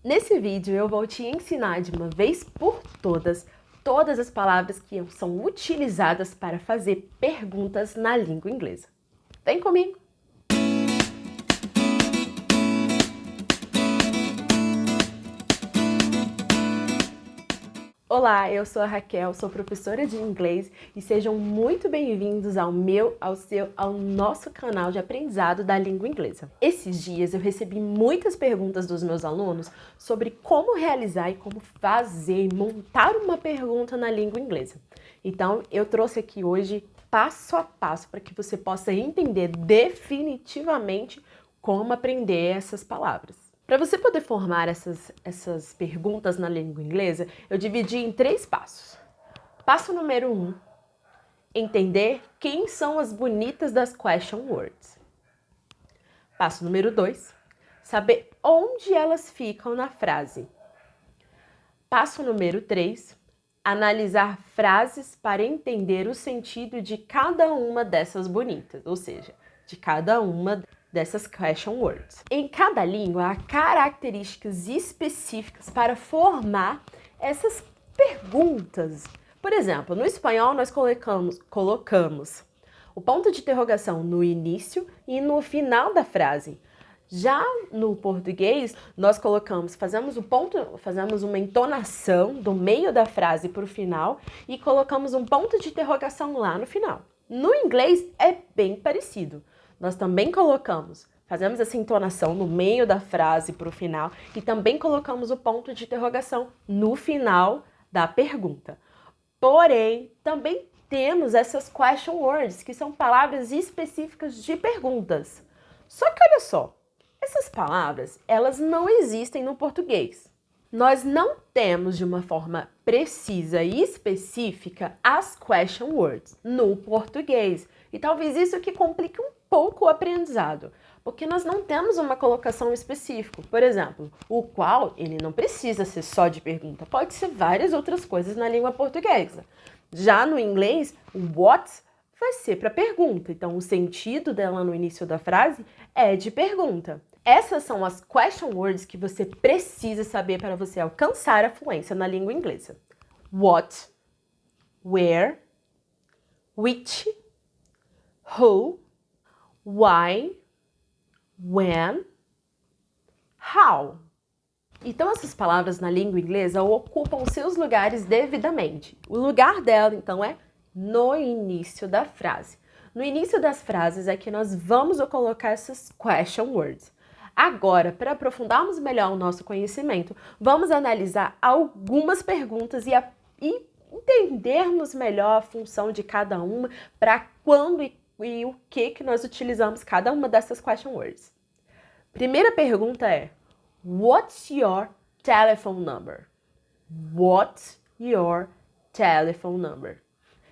Nesse vídeo eu vou te ensinar de uma vez por todas as palavras que são utilizadas para fazer perguntas na língua inglesa. Vem comigo! Olá, eu sou a Raquel, sou professora de inglês e sejam muito bem-vindos ao nosso canal de aprendizado da língua inglesa. Esses dias eu recebi muitas perguntas dos meus alunos sobre como realizar e como fazer, montar uma pergunta na língua inglesa. Então, eu trouxe aqui hoje passo a passo para que você possa entender definitivamente como aprender essas palavras. Para você poder formar essas perguntas na língua inglesa, eu dividi em 3 passos. Passo número 1, entender quem são as bonitas das question words. Passo número 2, saber onde elas ficam na frase. Passo número 3, analisar frases para entender o sentido de cada uma dessas bonitas, ou seja, de cada uma dessas question words. Em cada língua há características específicas para formar essas perguntas. Por exemplo, no espanhol nós colocamos o ponto de interrogação no início e no final da frase. Já no português, nós fazemos uma entonação do meio da frase para o final e colocamos um ponto de interrogação lá no final. No inglês é bem parecido. Nós também fazemos essa entonação no meio da frase para o final e também colocamos o ponto de interrogação no final da pergunta. Porém, também temos essas question words, que são palavras específicas de perguntas. Só que olha só, essas palavras, elas não existem no português. Nós não temos de uma forma precisa e específica as question words no português. E talvez isso que complique um pouco o aprendizado, porque nós não temos uma colocação específica. Por exemplo, o qual, ele não precisa ser só de pergunta, pode ser várias outras coisas na língua portuguesa. Já no inglês, o what vai ser para pergunta, então o sentido dela no início da frase é de pergunta. Essas são as question words que você precisa saber para você alcançar a fluência na língua inglesa. What, where, which, who, why, when, how. Então, essas palavras na língua inglesa ocupam seus lugares devidamente. O lugar dela, então, é no início da frase. No início das frases é que nós vamos colocar essas question words. Agora, para aprofundarmos melhor o nosso conhecimento, vamos analisar algumas perguntas e entendermos melhor a função de cada uma, para quando e o que nós utilizamos cada uma dessas question words. Primeira pergunta é: what's your telephone number? What's your telephone number?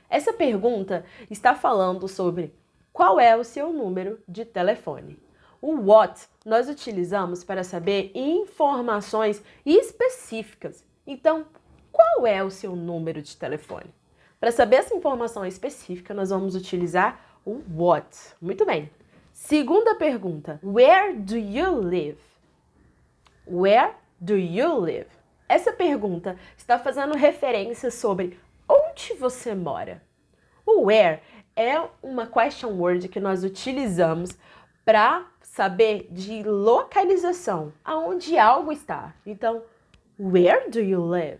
Essa pergunta está falando sobre qual é o seu número de telefone. O what nós utilizamos para saber informações específicas. Então, qual é o seu número de telefone? Para saber essa informação específica, nós vamos utilizar o what. Muito bem. Segunda pergunta. Where do you live? Where do you live? Essa pergunta está fazendo referência sobre onde você mora. O where é uma question word que nós utilizamos para saber de localização, aonde algo está. Então, where do you live?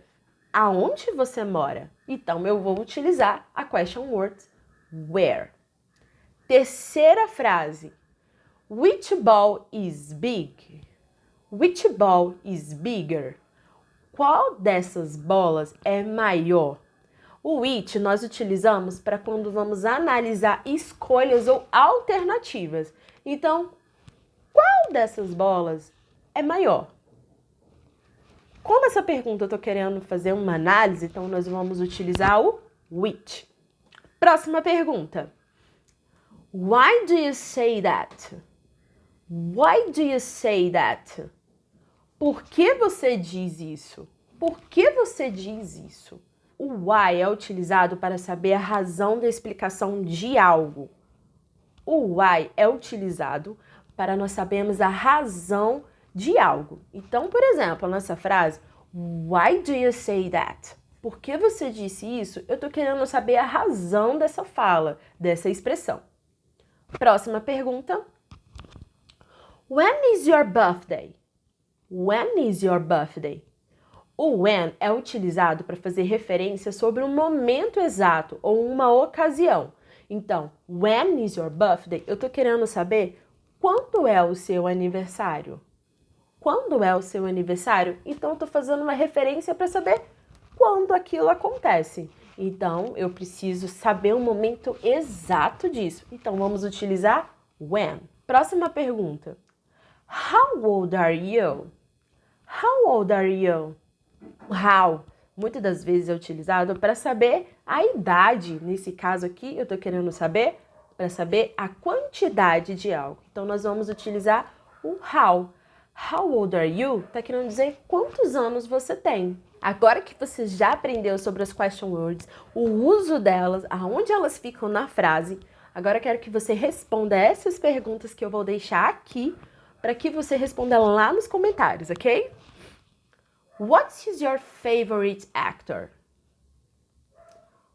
Aonde você mora? Então, eu vou utilizar a question word where. Terceira frase. Which ball is big? Which ball is bigger? Qual dessas bolas é maior? O which nós utilizamos para quando vamos analisar escolhas ou alternativas. Então, qual dessas bolas é maior? Como essa pergunta eu estou querendo fazer uma análise, então nós vamos utilizar o which. Próxima pergunta. Why do you say that? Why do you say that? Por que você diz isso? Por que você diz isso? O why é utilizado para saber a razão da explicação de algo. O why é utilizado para nós sabermos a razão de algo. Então, por exemplo, nessa frase, Why do you say that? Por que você disse isso? Eu tô querendo saber a razão dessa fala, dessa expressão. Próxima pergunta. When is your birthday? When is your birthday? O when é utilizado para fazer referência sobre um momento exato ou uma ocasião. Então, when is your birthday? Eu tô querendo saber quando é o seu aniversário. Quando é o seu aniversário? Então, eu tô fazendo uma referência para saber quando aquilo acontece. Então, eu preciso saber o momento exato disso. Então, vamos utilizar when. Próxima pergunta. How old are you? How old are you? How, muitas das vezes é utilizado para saber a idade. Nesse caso aqui, eu estou querendo saber para saber a quantidade de algo. Então, nós vamos utilizar o how. How old are you? Está querendo dizer quantos anos você tem. Agora que você já aprendeu sobre as question words, o uso delas, aonde elas ficam na frase, agora eu quero que você responda essas perguntas que eu vou deixar aqui para que você responda lá nos comentários, ok? What is your favorite actor?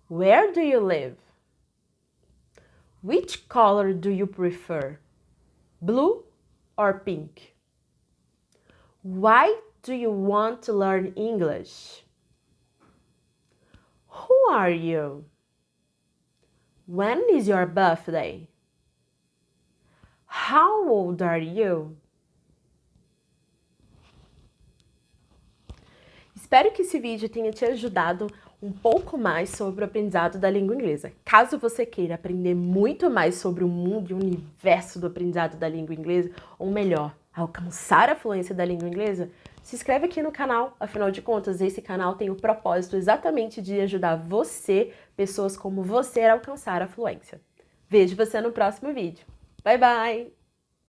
Where do you live? Which color do you prefer? Blue or pink? Why do you want to learn English? Who are you? When is your birthday? How old are you? Espero que esse vídeo tenha te ajudado um pouco mais sobre o aprendizado da língua inglesa. Caso você queira aprender muito mais sobre o mundo e o universo do aprendizado da língua inglesa, ou melhor, alcançar a fluência da língua inglesa, se inscreve aqui no canal. Afinal de contas, esse canal tem o propósito exatamente de ajudar você, pessoas como você, a alcançar a fluência. Vejo você no próximo vídeo. Bye, bye!